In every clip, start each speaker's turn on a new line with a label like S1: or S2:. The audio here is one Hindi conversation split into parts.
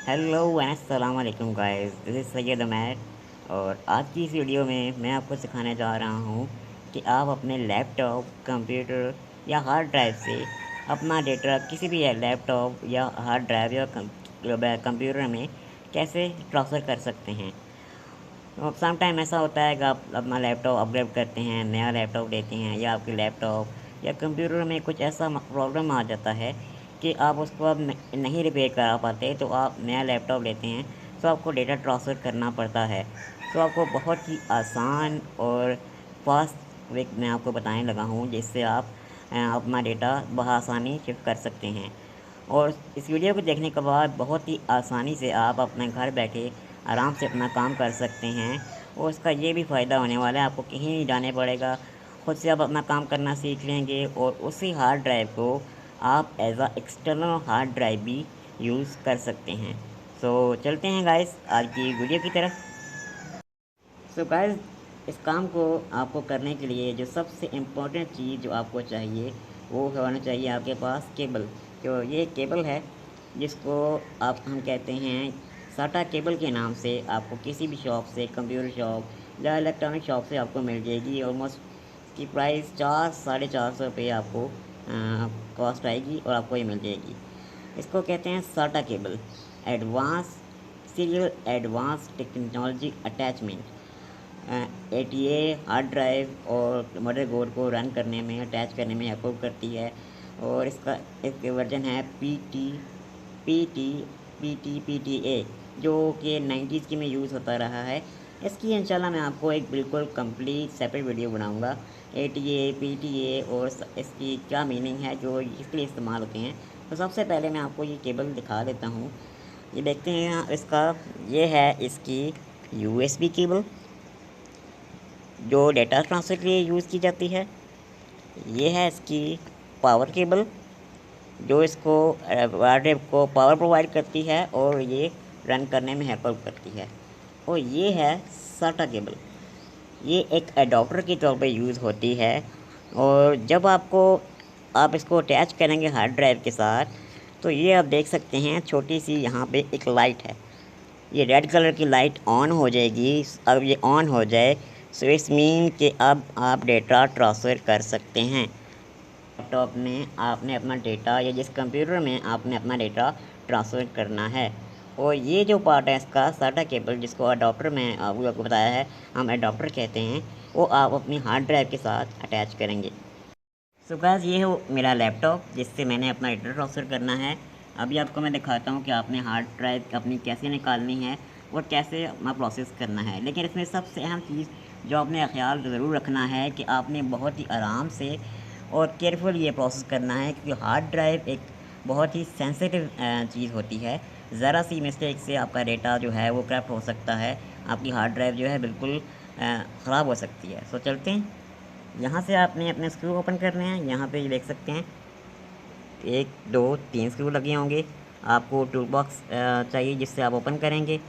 S1: हेलो एंड अस्सलाम वालेकुम guys, this is Syed Umair. और आज की इस वीडियो में मैं आपको सिखाने जा रहा हूँ कि आप अपने लैपटॉप, कंप्यूटर या हार्ड ड्राइव से अपना डेटा किसी भी लैपटॉप या हार्ड ड्राइव या कंप्यूटर में कैसे ट्रांसफ़र कर सकते हैं। तो सम टाइम ऐसा होता है कि आप अपना लैपटॉप अपग्रेड करते हैं, नया लैपटॉप लेते हैं, या आपके लैपटॉप या कंप्यूटर में कुछ ऐसा प्रॉब्लम आ जाता है कि आप उसको अब नहीं रिपेयर करा पाते, तो आप नया लैपटॉप लेते हैं तो आपको डेटा ट्रांसफ़र करना पड़ता है। तो आपको बहुत ही आसान और फास्ट वे मैं आपको बताने लगा हूँ, जिससे आप अपना डेटा बआसानी शिफ्ट कर सकते हैं। और इस वीडियो को देखने के बाद बहुत ही आसानी से आप अपने घर बैठे आराम से अपना काम कर सकते हैं। और उसका ये भी फ़ायदा होने वाला है, आपको कहीं नहीं जाने पड़ेगा, खुद से आप अपना काम करना सीख लेंगे। और उसी हार्ड ड्राइव को आप एज आ एक्सटर्नल हार्ड ड्राइव भी यूज़ कर सकते हैं। सो चलते हैं गाइस आज की वीडियो की तरफ। सो गाइस, इस काम को आपको करने के लिए जो सबसे इम्पोर्टेंट चीज़ जो आपको चाहिए वो होना चाहिए आपके पास केबल। तो ये केबल है जिसको आप हम कहते हैं साटा केबल के नाम से। आपको किसी भी शॉप से, कंप्यूटर शॉप या इलेक्ट्रॉनिक शॉप से आपको मिल जाएगी। ऑलमोस्ट इसकी प्राइस 400-450 रुपये आपको कॉस्ट आएगी और आपको ये मिल जाएगी। इसको कहते हैं साटा cable, advance serial advance technology attachment. ATA hard drive और मदरबोर्ड को रन करने में, अटैच करने में हेल्प करती है। और इसका एक वर्जन है पी टी ए, जो कि 90s की में यूज़ होता रहा है। इसकी इंशाल्लाह मैं आपको एक बिल्कुल कंप्लीट सेपरेट वीडियो बनाऊंगा। एटीए, पीटीए और इसकी क्या मीनिंग है, जो इसके लिए इस्तेमाल होते हैं। तो सबसे पहले मैं आपको ये केबल दिखा देता हूँ। ये देखते हैं यहाँ इसका, ये है इसकी यूएसबी केबल जो डेटा ट्रांसफ़र के लिए यूज़ की जाती है। ये है इसकी पावर केबल जो इसको हार्ड ड्राइव को पावर प्रोवाइड करती है और ये रन करने में हेल्प करती है। और ये है साटा केबल, ये एक एडाप्टर के तौर पे यूज़ होती है। और जब आप इसको अटैच करेंगे हार्ड ड्राइव के साथ, तो ये आप देख सकते हैं छोटी सी यहाँ पे एक लाइट है। ये रेड कलर की लाइट ऑन हो जाएगी। अब ये ऑन हो जाए सो इस मीन कि अब आप डेटा ट्रांसफ़र कर सकते हैं। लैपटॉप में आपने अपना डेटा या जिस कंप्यूटर में आपने अपना डेटा ट्रांसफ़र करना है। और ये जो पार्ट है इसका साटा केबल, जिसको अडॉप्टर में आपको बताया है, हम अडॉप्टर कहते हैं, वो आप अपनी हार्ड ड्राइव के साथ अटैच करेंगे। सो गाइस, ये है मेरा लैपटॉप जिससे मैंने अपना डेटा ट्रांसफ़र करना है। अभी आपको मैं दिखाता हूँ कि आपने हार्ड ड्राइव अपनी कैसे निकालनी है और कैसे अपना प्रोसेस करना है। लेकिन इसमें सबसे अहम चीज़ जो आपने ख्याल ज़रूर रखना है कि आपने बहुत ही आराम से और केयरफुल ये प्रोसेस करना है, क्योंकि हार्ड ड्राइव एक बहुत ही सेंसिटिव चीज़ होती है। ज़रा सी मिस्टेक से आपका डेटा जो है वो करप्ट हो सकता है, आपकी हार्ड ड्राइव जो है बिल्कुल ख़राब हो सकती है। सो चलते हैं, यहाँ से आपने अपने स्क्रू ओपन करने हैं। यहाँ पे ये देख सकते हैं 1 2 3 स्क्रू लगे होंगे। आपको टूल बॉक्स चाहिए जिससे आप ओपन करेंगे।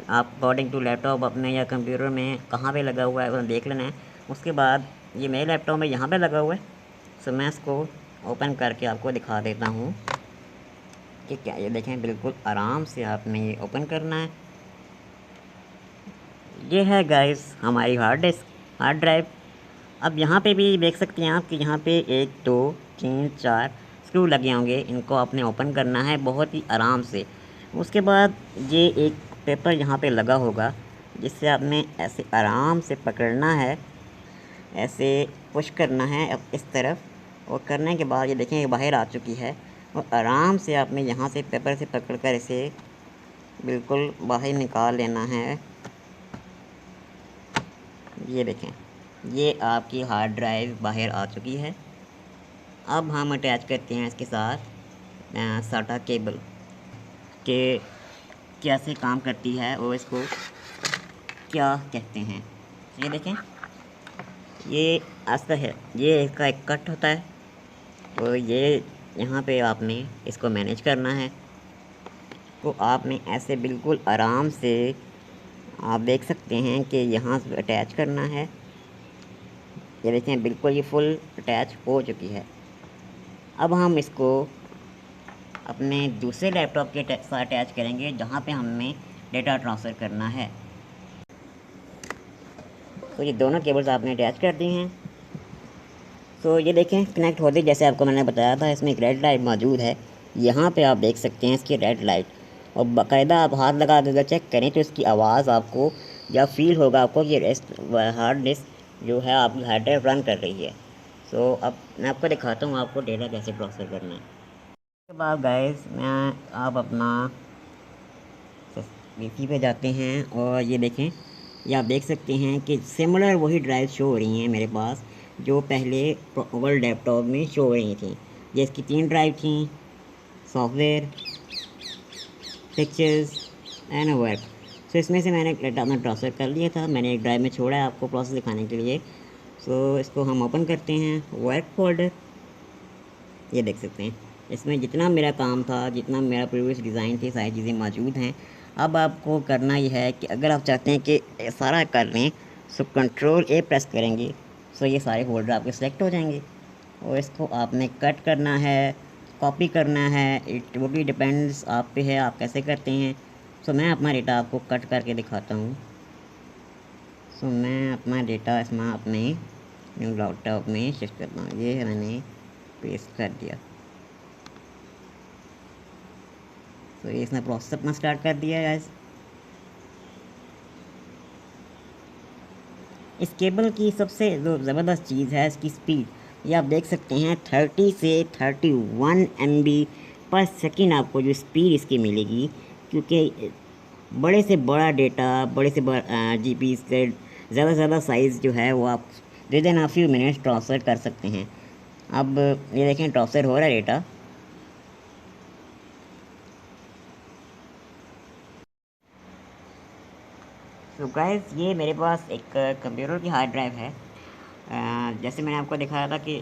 S1: आप अकॉर्डिंग टू लैपटॉप अपने या कंप्यूटर में कहाँ पे लगा हुआ है वो देख लेना है। उसके बाद ये मेरे लैपटॉप में यहाँ पे लगा हुआ है, सो मैं इसको ओपन करके आपको दिखा देता हूँ कि क्या। ये देखें, बिल्कुल आराम से आपने ये ओपन करना है। ये है गाइस हमारी हार्ड ड्राइव। अब यहाँ पे भी देख सकते हैं आप कि यहाँ पे 1 2 3 4 स्क्रू लगे होंगे। इनको आपने ओपन करना है बहुत ही आराम से। उसके बाद ये एक पेपर यहाँ पे लगा होगा जिससे आपने ऐसे आराम से पकड़ना है, ऐसे पुश करना है अब इस तरफ। और करने के बाद ये देखें ये बाहर आ चुकी है। और आराम से आपने यहाँ से पेपर से पकड़कर इसे बिल्कुल बाहर निकाल लेना है। ये देखें, ये आपकी हार्ड ड्राइव बाहर आ चुकी है। अब हम अटैच करते हैं इसके साथ साटा केबल के कैसे काम करती है और इसको क्या कहते हैं। ये देखें, ये ऐसा है, ये इसका एक कट होता है। तो ये यहाँ पे आपने इसको मैनेज करना है। तो आपने ऐसे बिल्कुल आराम से, आप देख सकते हैं कि यहाँ से अटैच करना है। ये देखें, बिल्कुल ये फुल अटैच हो चुकी है। अब हम इसको अपने दूसरे लैपटॉप के साथ अटैच करेंगे जहाँ पे हमें डेटा ट्रांसफ़र करना है। तो ये दोनों केबल्स आपने अटैच कर दी हैं। तो ये देखें कनेक्ट होते जैसे आपको मैंने बताया था, इसमें एक रेड लाइट मौजूद है। यहाँ पे आप देख सकते हैं इसकी रेड लाइट, और बाकायदा आप हाथ लगा कर चेक करें तो इसकी आवाज़ आपको या फील होगा आपको कि हार्ड डिस्क जो है आपकी हार्ड ड्राइव रन कर रही है। सो अब मैं आपको दिखाता हूँ आपको डेटा कैसे ट्रांसफ़र करना है। उसके बाद गाइस आप अपना पीसी पे जाते हैं और ये देखें, ये आप देख सकते हैं कि सिमिलर वही ड्राइव शो हो रही हैं मेरे पास जो पहले वर्ल्ड लैपटॉप में शो हो रही थी। ये इसकी 3 ड्राइव थी, सॉफ्टवेयर, पिक्चर्स एंड वर्क। सो इसमें से मैंने डेटा अपना ट्रांसफ़र कर लिया था, मैंने एक ड्राइव में छोड़ा है आपको प्रोसेस दिखाने के लिए। सो इसको हम ओपन करते हैं, वर्क फोल्डर, ये देख सकते हैं इसमें जितना मेरा काम था, जितना मेरा प्रीवियस डिज़ाइन थी, सारी चीज़ें मौजूद हैं। अब आपको करना ये है कि अगर आप चाहते हैं कि सारा कर लें, सो कंट्रोल ए प्रेस करेंगे, सो ये सारे फोल्डर आपके सेलेक्ट हो जाएंगे और इसको आपने कट करना है, कॉपी करना है, इट टोटली डिपेंड्स आप पे है आप कैसे करते हैं। सो मैं अपना डेटा आपको कट करके दिखाता हूँ। सो मैं अपना डेटा इसमें अपने न्यू लैपटॉप में शिफ्ट करता हूँ, ये मैंने पेस्ट कर दिया। तो ये इसने प्रोसेस अपना स्टार्ट कर दिया है गाइस। इस केबल की सबसे जो ज़बरदस्त चीज़ है इसकी स्पीड, ये आप देख सकते हैं 30 से 31 MB पर सेकेंड आपको जो स्पीड इसकी मिलेगी, क्योंकि बड़े से बड़ा डेटा, बड़े से बड़ा जीबी से ज़्यादा से ज़्यादा साइज़ जो है वो आप with in a few minutes transfer कर सकते हैं। अब ये देखें ट्रांसफ़र हो रहा है डेटा। तो गाइस ये मेरे पास एक कंप्यूटर की हार्ड ड्राइव है। जैसे मैंने आपको दिखाया था कि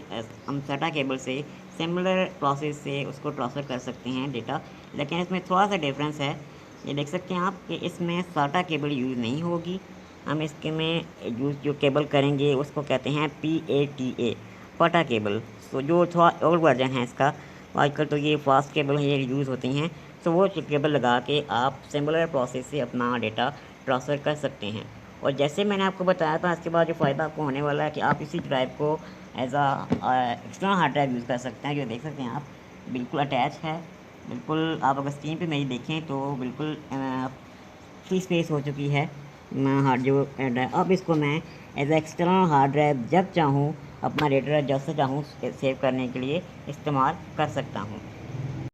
S1: हम SATA केबल से सिमिलर प्रोसेस से उसको ट्रांसफ़र कर सकते हैं डेटा, लेकिन इसमें थोड़ा सा डिफरेंस है। ये देख सकते हैं आप कि इसमें SATA केबल यूज़ नहीं होगी। हम इसके में यूज़ जो केबल करेंगे उसको कहते हैं PATA, पाटा केबल। तो जो थोड़ा ओल्ड वर्जन है इसका, आजकल तो ये फास्ट केबल ये यूज़ होती हैं, तो वो केबल लगा के आप सिमिलर प्रोसेस से अपना डेटा ट्रांसफ़र कर सकते हैं। और जैसे मैंने आपको बताया था, इसके बाद जो फ़ायदा आपको होने वाला है कि आप इसी ड्राइव को as external hard drive use कर सकते हैं। जो देख सकते हैं आप बिल्कुल अटैच है, बिल्कुल आप अगर स्क्रीन पे मेरी देखें तो बिल्कुल फ्री स्पेस हो चुकी है हार्ड जो ड्राइव। अब इसको मैं एज एक्सटर्नल हार्ड ड्राइव जब चाहूँ अपना डेटा जब से चाहूँ सेव करने के लिए इस्तेमाल कर सकता हूँ।